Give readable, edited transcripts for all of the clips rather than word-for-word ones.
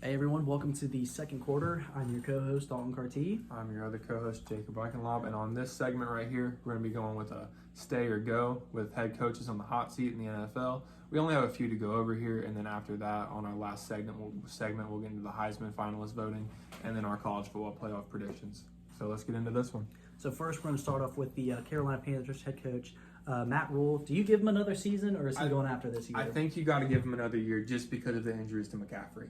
Hey everyone, welcome to the second quarter. I'm your co-host Dalton Carty. I'm your other co-host Jacob Eichenlob, and on this segment right here, we're going to be going with a stay or go with head coaches on the hot seat in the NFL. We only have a few to go over here, and then after that, on our last segment, we'll get into the Heisman finalist voting, and then our college football playoff predictions. So let's get into this one. So first, we're going to start off with the Carolina Panthers head coach Matt Rule. Do you give him another season, or is he going after this year? I think you got to give him another year just because of the injuries to McCaffrey.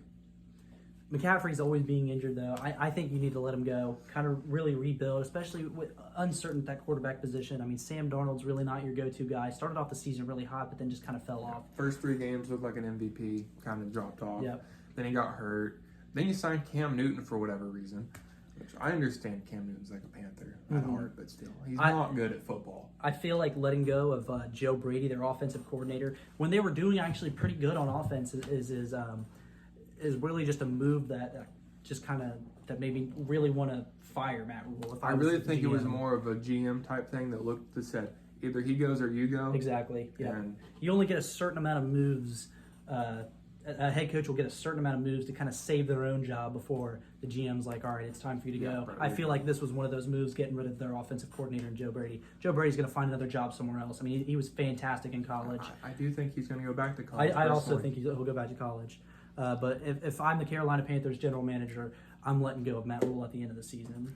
McCaffrey's always being injured, though. I think you need to let him go, kind of really rebuild, especially with uncertain at that quarterback position. I mean, Sam Darnold's really not your go-to guy. Started off the season really hot, but then just kind of fell off. First 3 games looked like an MVP, kind of dropped off. Yep. Then he got hurt. Then you signed Cam Newton for whatever reason, which I understand Cam Newton's like a Panther at heart, but still, he's not good at football. I feel like letting go of Joe Brady, their offensive coordinator, when they were doing actually pretty good on offense, is really just a move that just kind of that made me really want to fire Matt Rule. I really think it was more of a GM type thing that said either he goes or you go. Exactly. Yeah. And you only get a certain amount of moves. A head coach will get a certain amount of moves to kind of save their own job before the GM's like, all right, it's time for you to go. Right. I feel like this was one of those moves, getting rid of their offensive coordinator and Joe Brady. Joe Brady's going to find another job somewhere else. I mean, he was fantastic in college. I do think he's going to go back to college. I also think he'll go back to college. But if I'm the Carolina Panthers general manager, I'm letting go of Matt Rule at the end of the season.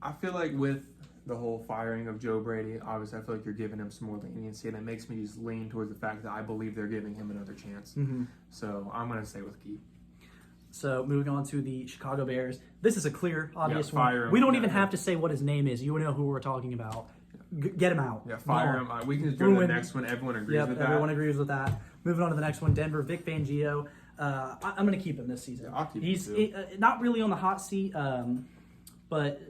I feel like with the whole firing of Joe Brady, obviously I feel like you're giving him some more leniency, and it makes me just lean towards the fact that I believe they're giving him another chance. Mm-hmm. So I'm going to stay with keep. So moving on to the Chicago Bears. This is a clear, obvious one. Fire him. We don't even have to say what his name is. You know who we're talking about. Get him out. Yeah, fire him. We can just go to the next one. Everyone agrees with that. Everyone agrees with that. Moving on to the next one, Denver, Vic Fangio. I'm going to keep him this season. Yeah, I'll keep He's him too. Not really on the hot seat, but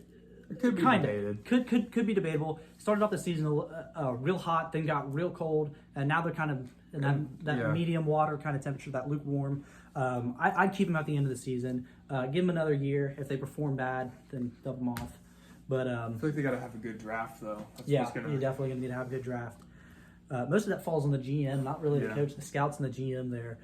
It could be kind debated. Could be debatable. Started off the season real hot, then got real cold, and now they're kind of in that medium water kind of temperature, that lukewarm. I'd keep him at the end of the season. Give him another year. If they perform bad, then dump them off. But I feel like they got to have a good draft, though. you're definitely going to need to have a good draft. Most of that falls on the GM, not really the coach, the scouts and the GM there.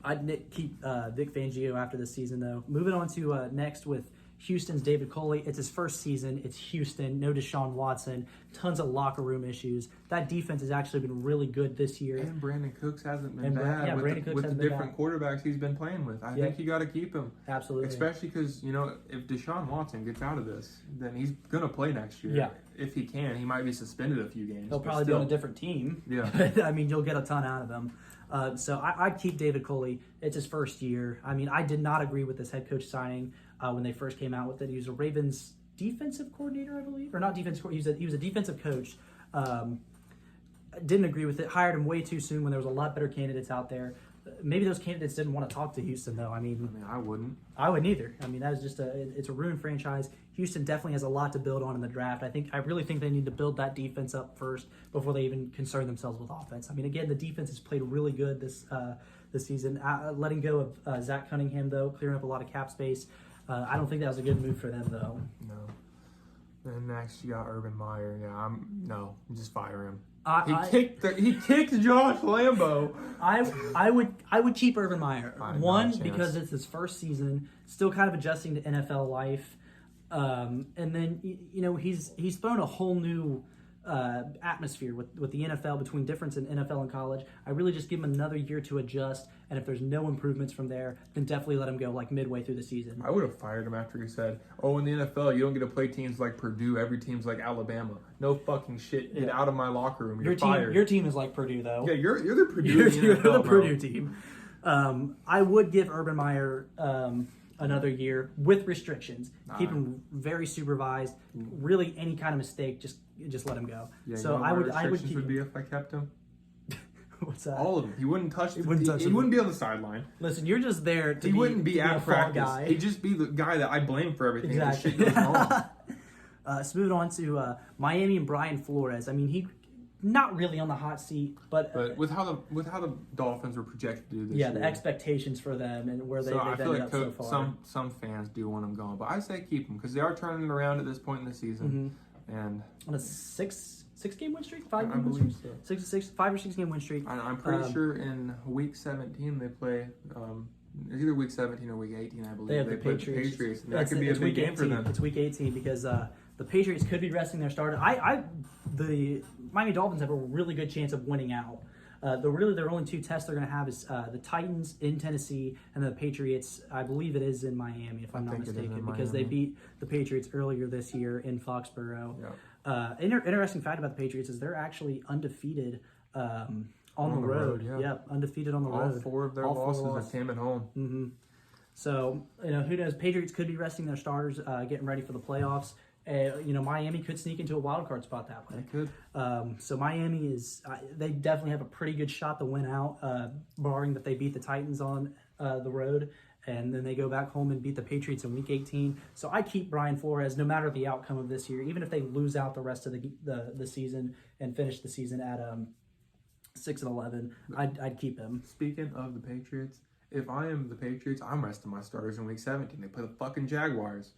I'd keep Vic Fangio after this season, though. Moving on to next with Houston's David Culley. It's his first season. It's Houston. No Deshaun Watson. Tons of locker room issues. That defense has actually been really good this year. And Brandon Cooks hasn't been bad with the different quarterbaks he's been playing with. I think you got to keep him. Absolutely. Especially because, if Deshaun Watson gets out of this, then he's going to play next year. Yeah. If he can. He might be suspended a few games. He'll probably be on a different team. Yeah. But, I mean, you'll get a ton out of him. So I'd keep David Culley. It's his first year. I mean, I did not agree with this head coach signing when they first came out with it. He was a Ravens defensive coordinator, I believe. Or not defensive coordinator. He was a defensive coach. Didn't agree with it. Hired him way too soon when there was a lot better candidates out there. Maybe those candidates didn't want to talk to Houston, though. I mean, I wouldn't. I wouldn't either. I mean, that was just it's a ruined franchise. Houston definitely has a lot to build on in the draft. I really think they need to build that defense up first before they even concern themselves with offense. I mean, again, the defense has played really good this season. Letting go of Zach Cunningham, though, clearing up a lot of cap space. I don't think that was a good move for them, though. No. Then next you got Urban Meyer. Yeah, just fire him. He kicked Josh Lambo. I would keep Urban Meyer. One, because it's his first season, still kind of adjusting to NFL life, and then he's thrown a whole new atmosphere with the NFL, between difference in NFL and college. I really just give him another year to adjust, and if there's no improvements from there, then definitely let him go like midway through the season. I would have fired him after he said, in the NFL, you don't get to play teams like Purdue. Every team's like Alabama. No fucking shit. Get out of my locker room. You're fired. Your team is like Purdue, though. Yeah, you're the Purdue You're the Purdue team. I would give Urban Meyer another year with restrictions. Keep him very supervised. Really, any kind of mistake, just let him go. Yeah, so I would keep would be if I kept him. What's that? All of them. He wouldn't touch. He wouldn't be on the sideline. Listen, you're just there to he wouldn't be at practice. Guy. He'd just be the guy that I blame for everything. Exactly. Shit goes wrong. So moving on to Miami and Brian Flores. I mean, he not really on the hot seat, but with how the Dolphins were projected to do this year, year, the expectations for them and where they've ended up so far. Some fans do want him gone, but I say keep him because they are turning it around at this point in the season. And on a six-game win streak, 5 game win streak, so. 5 or 6 game win streak. I'm pretty sure in week 17 they play It's either week 17 or week 18, I believe. They have they the play Patriots. The Patriots, and that could be a big game for them. It's week 18 because the Patriots could be resting their starter. The Miami Dolphins have a really good chance of winning out. Their only two tests they're going to have is the Titans in Tennessee and the Patriots. I believe it is in Miami, if I'm not mistaken, because they beat the Patriots earlier this year in Foxborough. Yep. Interesting fact about the Patriots is they're actually undefeated on the road. Yeah, undefeated on the road. All four of their losses came at home. Mm-hmm. So, who knows? Patriots could be resting their starters, getting ready for the playoffs. Miami could sneak into a wild card spot that way. They could. So Miami they definitely have a pretty good shot to win out, barring that they beat the Titans on the road, and then they go back home and beat the Patriots in Week 18. So I keep Brian Flores no matter the outcome of this year, even if they lose out the rest of the season and finish the season at 6-11. I'd keep him. Speaking of the Patriots, if I am the Patriots, I'm resting my starters in Week 17. They play the fucking Jaguars.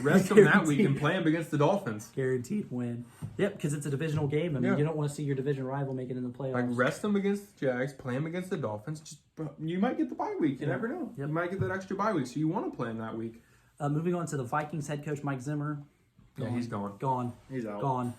Rest them that week and play them against the Dolphins. Guaranteed win. Yep, because it's a divisional game. I mean, you don't want to see your division rival make it in the playoffs. Like, rest them against the Jags, play them against the Dolphins. You might get the bye week. You never know. Yep. You might get that extra bye week, so you want to play them that week. Moving on to the Vikings head coach, Mike Zimmer. He's gone. Gone. He's out. Gone.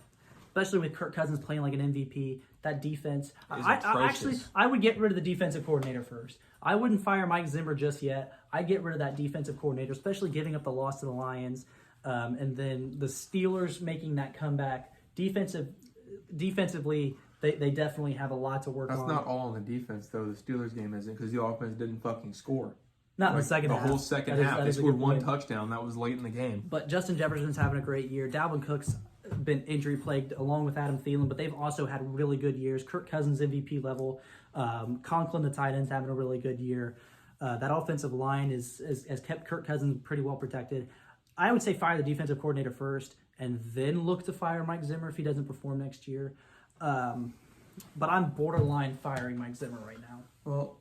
Especially with Kirk Cousins playing like an MVP. That defense. I would get rid of the defensive coordinator first. I wouldn't fire Mike Zimmer just yet. I'd get rid of that defensive coordinator, especially giving up the loss to the Lions. And then the Steelers making that comeback. Defensively, they definitely have a lot to work on. That's not all on the defense, though. The Steelers game isn't, because the offense didn't fucking score. Not in the second half. The whole second half. They scored one touchdown. That was late in the game. But Justin Jefferson's having a great year. Dalvin Cook's been injury plagued along with Adam Thielen, but they've also had really good years. Kirk Cousins MVP level. Conklin, the tight end's having a really good year. That offensive line has kept Kirk Cousins pretty well protected. I would say fire the defensive coordinator first and then look to fire Mike Zimmer if he doesn't perform next year. But I'm borderline firing Mike Zimmer right now. Well,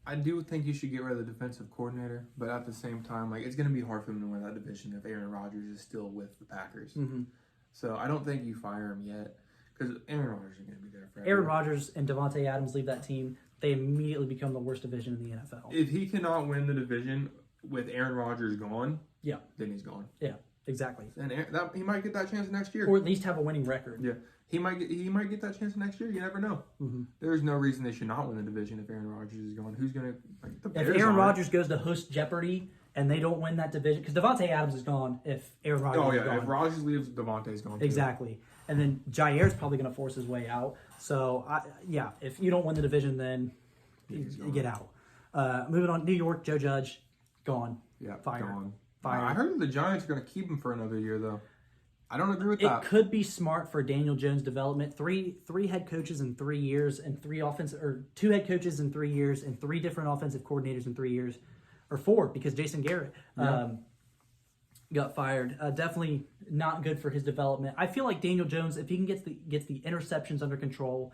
I do think you should get rid of the defensive coordinator, but at the same time, it's going to be hard for them to win that division if Aaron Rodgers is still with the Packers. Mm-hmm. So I don't think you fire him yet, because Aaron Rodgers is going to be there forever. Aaron Rodgers and Devontae Adams leave that team, they immediately become the worst division in the NFL. If he cannot win the division with Aaron Rodgers gone, then he's gone. Yeah, exactly. And he might get that chance next year, or at least have a winning record. Yeah. He might get that chance next year. You never know. Mm-hmm. There's no reason they should not win the division if Aaron Rodgers is gone. Who's going to if Aaron Rodgers goes to host Jeopardy and they don't win that division, because Devontae Adams is gone if Aaron Rodgers is gone. If Rodgers leaves, Devontae's gone too. Exactly. And then Jair's probably going to force his way out. So, if you don't win the division, then you get out. Moving on, New York, Joe Judge, gone. Yeah, fired. Gone. Fired. I heard that the Giants are going to keep him for another year, though. I don't agree with that. It could be smart for Daniel Jones' development. Three head coaches in 3 years, and 2 head coaches in 3 years, and 3 different offensive coordinators in 3 years, or 4 because Jason Garrett got fired. Definitely not good for his development. I feel like Daniel Jones, if he can gets the interceptions under control,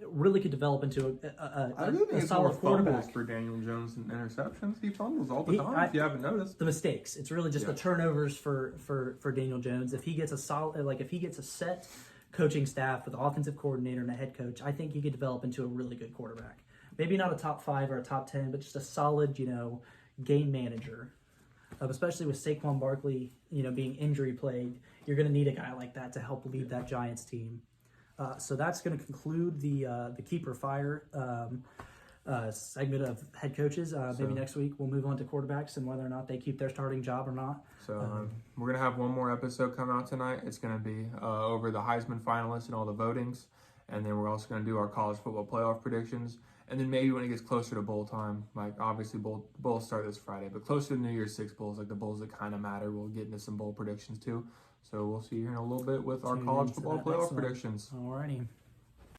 really could develop into a solid quarterback. For Daniel Jones and interceptions, he fumbles all the time. If you haven't noticed, the mistakes. It's really just the turnovers for Daniel Jones. If he gets a set coaching staff with an offensive coordinator and a head coach, I think he could develop into a really good quarterback. Maybe not a top 5 or a top 10, but just a solid, game manager. Especially with Saquon Barkley, being injury plagued, you're going to need a guy like that to help lead that Giants team. So that's going to conclude the keeper fire segment of head coaches. Maybe next week we'll move on to quarterbacks and whether or not they keep their starting job or not. So we're going to have one more episode come out tonight. It's going to be over the Heisman finalists and all the votings. And then we're also going to do our college football playoff predictions. And then maybe when it gets closer to bowl time, obviously bowls start this Friday, but closer to New Year's 6 bowls, the bowls that kind of matter, we'll get into some bowl predictions too. So we'll see you here in a little bit with our college football playoff predictions. Alrighty.